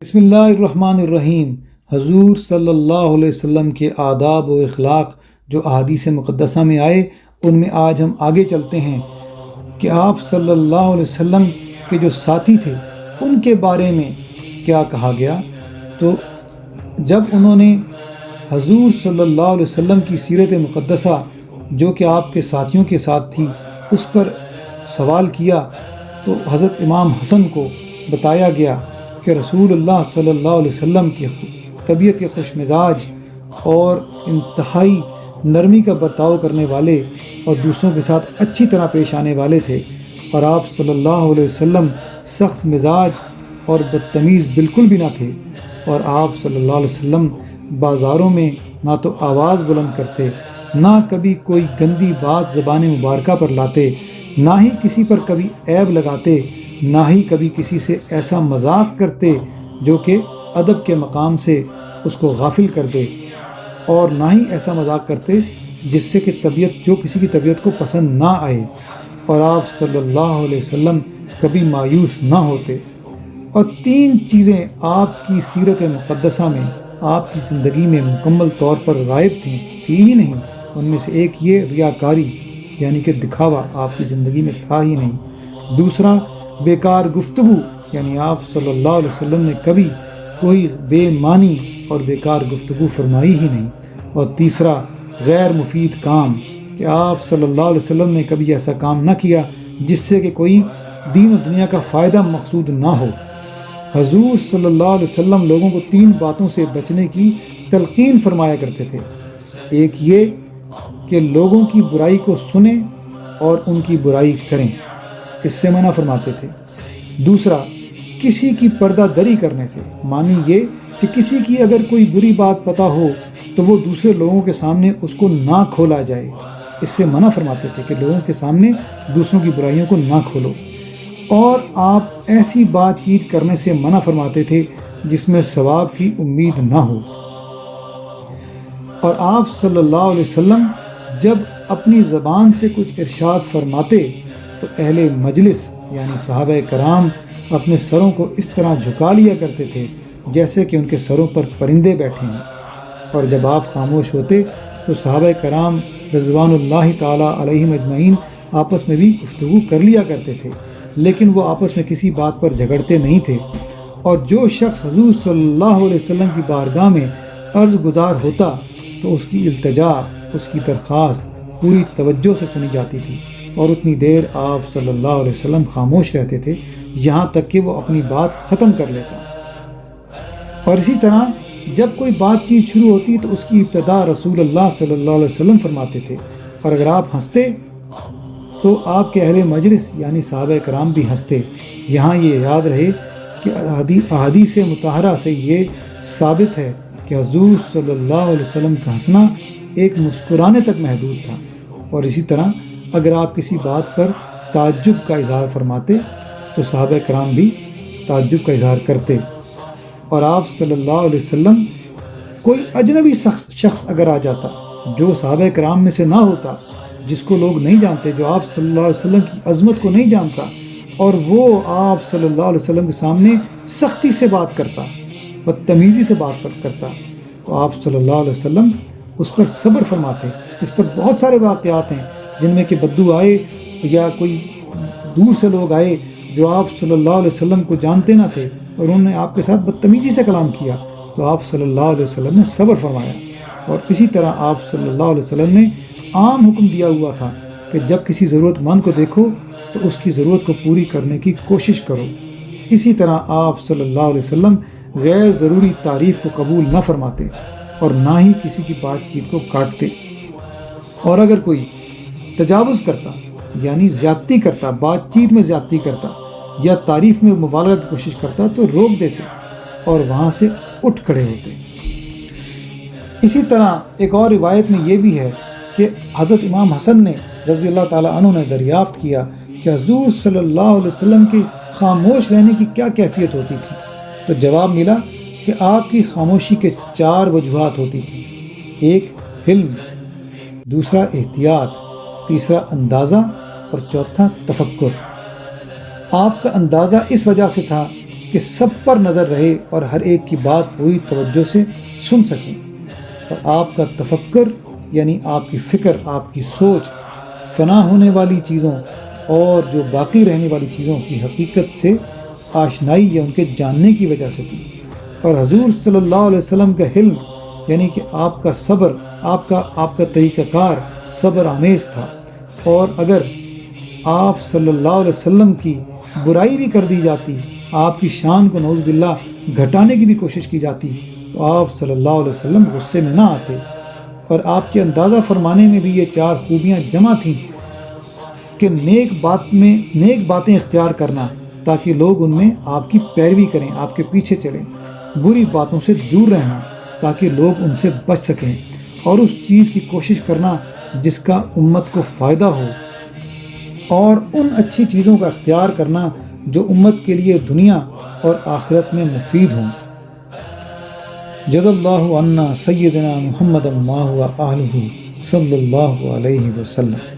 بسم اللہ الرحمن الرحیم۔ حضور صلی اللہ علیہ وسلم کے آداب و اخلاق جو احادیث مقدسہ میں آئے، ان میں آج ہم آگے چلتے ہیں کہ آپ صلی اللہ علیہ وسلم کے جو ساتھی تھے ان کے بارے میں کیا کہا گیا۔ تو جب انہوں نے حضور صلی اللہ علیہ وسلم کی سیرت مقدسہ جو کہ آپ کے ساتھیوں کے ساتھ تھی اس پر سوال کیا، تو حضرت امام حسن کو بتایا گیا کہ رسول اللہ صلی اللہ علیہ وسلم کی طبیعت کے خوش مزاج اور انتہائی نرمی کا برتاؤ کرنے والے اور دوسروں کے ساتھ اچھی طرح پیش آنے والے تھے، اور آپ صلی اللہ علیہ وسلم سخت مزاج اور بدتمیز بالکل بھی نہ تھے، اور آپ صلی اللہ علیہ وسلم بازاروں میں نہ تو آواز بلند کرتے، نہ کبھی کوئی گندی بات زبان مبارکہ پر لاتے، نہ ہی کسی پر کبھی عیب لگاتے، نہ ہی کبھی کسی سے ایسا مذاق کرتے جو کہ ادب کے مقام سے اس کو غافل کر دے، اور نہ ہی ایسا مذاق کرتے جس سے کہ کسی کی طبیعت کو پسند نہ آئے، اور آپ صلی اللہ علیہ وسلم کبھی مایوس نہ ہوتے۔ اور تین چیزیں آپ کی سیرت مقدسہ میں، آپ کی زندگی میں مکمل طور پر غائب تھیں ہی نہیں۔ ان میں سے ایک یہ ریاکاری، یعنی کہ دکھاوا آپ کی زندگی میں تھا ہی نہیں۔ دوسرا بیکار گفتگو، یعنی آپ صلی اللہ علیہ وسلم نے کبھی کوئی بے معنی اور بیکار گفتگو فرمائی ہی نہیں۔ اور تیسرا غیر مفید کام، کہ آپ صلی اللہ علیہ وسلم نے کبھی ایسا کام نہ کیا جس سے کہ کوئی دین و دنیا کا فائدہ مقصود نہ ہو۔ حضور صلی اللہ علیہ وسلم لوگوں کو تین باتوں سے بچنے کی تلقین فرمایا کرتے تھے۔ ایک یہ کہ لوگوں کی برائی کو سنیں اور ان کی برائی کریں، اس سے منع فرماتے تھے۔ دوسرا کسی کی پردہ دری کرنے سے، معنی یہ کہ کسی کی اگر کوئی بری بات پتہ ہو تو وہ دوسرے لوگوں کے سامنے اس کو نہ کھولا جائے، اس سے منع فرماتے تھے کہ لوگوں کے سامنے دوسروں کی برائیوں کو نہ کھولو۔ اور آپ ایسی بات چیت کرنے سے منع فرماتے تھے جس میں ثواب کی امید نہ ہو۔ اور آپ صلی اللہ علیہ وسلم جب اپنی زبان سے کچھ ارشاد فرماتے تو اہل مجلس یعنی صحابہ کرام اپنے سروں کو اس طرح جھکا لیا کرتے تھے جیسے کہ ان کے سروں پر پرندے بیٹھے ہیں، اور جب آپ خاموش ہوتے تو صحابہ کرام رضوان اللہ تعالیٰ علیہم اجمعین آپس میں بھی گفتگو کر لیا کرتے تھے، لیکن وہ آپس میں کسی بات پر جھگڑتے نہیں تھے۔ اور جو شخص حضور صلی اللہ علیہ وسلم کی بارگاہ میں عرض گزار ہوتا تو اس کی التجا، اس کی درخواست پوری توجہ سے سنی جاتی تھی، اور اتنی دیر آپ صلی اللہ علیہ وسلم خاموش رہتے تھے یہاں تک کہ وہ اپنی بات ختم کر لیتا۔ اور اسی طرح جب کوئی بات چیت شروع ہوتی تو اس کی ابتدا رسول اللہ صلی اللہ علیہ وسلم فرماتے تھے، اور اگر آپ ہنستے تو آپ کے اہل مجلس یعنی صحابہ کرام بھی ہنستے۔ یہاں یہ یاد رہے کہ احادیث مطہرہ سے یہ ثابت ہے کہ حضور صلی اللہ علیہ وسلم کا ہنسنا ایک مسکرانے تک محدود تھا۔ اور اسی طرح اگر آپ کسی بات پر تعجب کا اظہار فرماتے تو صحابہ کرام بھی تعجب کا اظہار کرتے۔ اور آپ صلی اللہ علیہ وسلم کوئی اجنبی شخص اگر آ جاتا جو صحابہ کرام میں سے نہ ہوتا، جس کو لوگ نہیں جانتے، جو آپ صلی اللہ علیہ وسلم کی عظمت کو نہیں جانتا، اور وہ آپ صلی اللہ علیہ وسلم کے سامنے سختی سے بات کرتا، بدتمیزی سے بات کرتا، تو آپ صلی اللہ علیہ وسلم اس پر صبر فرماتے۔ اس پر بہت سارے واقعات ہیں جن میں کہ بدو آئے یا کوئی دور سے لوگ آئے جو آپ صلی اللہ علیہ وسلم کو جانتے نہ تھے اور انہوں نے آپ کے ساتھ بدتمیزی سے کلام کیا، تو آپ صلی اللہ علیہ وسلم نے صبر فرمایا۔ اور اسی طرح آپ صلی اللہ علیہ وسلم نے عام حکم دیا ہوا تھا کہ جب کسی ضرورت مند کو دیکھو تو اس کی ضرورت کو پوری کرنے کی کوشش کرو۔ اسی طرح آپ صلی اللہ علیہ وسلم غیر ضروری تعریف کو قبول نہ فرماتے اور نہ ہی کسی کی بات چیت کو کاٹتے، اور اگر کوئی تجاوز کرتا یعنی زیادتی کرتا، بات چیت میں زیادتی کرتا یا تعریف میں مبالغہ کی کوشش کرتا تو روک دیتے اور وہاں سے اٹھ کھڑے ہوتے۔ اسی طرح ایک اور روایت میں یہ بھی ہے کہ حضرت امام حسن نے رضی اللہ تعالیٰ عنہ نے دریافت کیا کہ حضور صلی اللہ علیہ وسلم کی خاموش رہنے کی کیا کیفیت ہوتی تھی، تو جواب ملا کہ آپ کی خاموشی کے 4 وجوہات ہوتی تھیں۔ ایک حلم، دوسرا احتیاط، تیسرا اندازہ، اور چوتھا تفکر۔ آپ کا اندازہ اس وجہ سے تھا کہ سب پر نظر رہے اور ہر ایک کی بات پوری توجہ سے سن سکیں، اور آپ کا تفکر یعنی آپ کی فکر، آپ کی سوچ فنا ہونے والی چیزوں اور جو باقی رہنے والی چیزوں کی حقیقت سے آشنائی یا ان کے جاننے کی وجہ سے تھی۔ اور حضور صلی اللہ علیہ وسلم کا حلم یعنی کہ آپ کا صبر، آپ کا طریقہ کار صبر آمیز تھا، اور اگر آپ صلی اللہ علیہ وسلم کی برائی بھی کر دی جاتی، آپ کی شان کو نعوذ باللہ گھٹانے کی بھی کوشش کی جاتی، تو آپ صلی اللہ علیہ وسلم غصے میں نہ آتے، اور آپ کے اندازہ فرمانے میں بھی یہ 4 خوبیاں جمع تھیں کہ نیک باتیں اختیار کرنا تاکہ لوگ ان میں آپ کی پیروی کریں، آپ کے پیچھے چلیں، بری باتوں سے دور رہنا تاکہ لوگ ان سے بچ سکیں، اور اس چیز کی کوشش کرنا جس کا امت کو فائدہ ہو، اور ان اچھی چیزوں کا اختیار کرنا جو امت کے لیے دنیا اور آخرت میں مفید ہوں۔ جزا اللہ عنا سیدنا محمد ما هو اہلہ صلی اللہ علیہ وسلم۔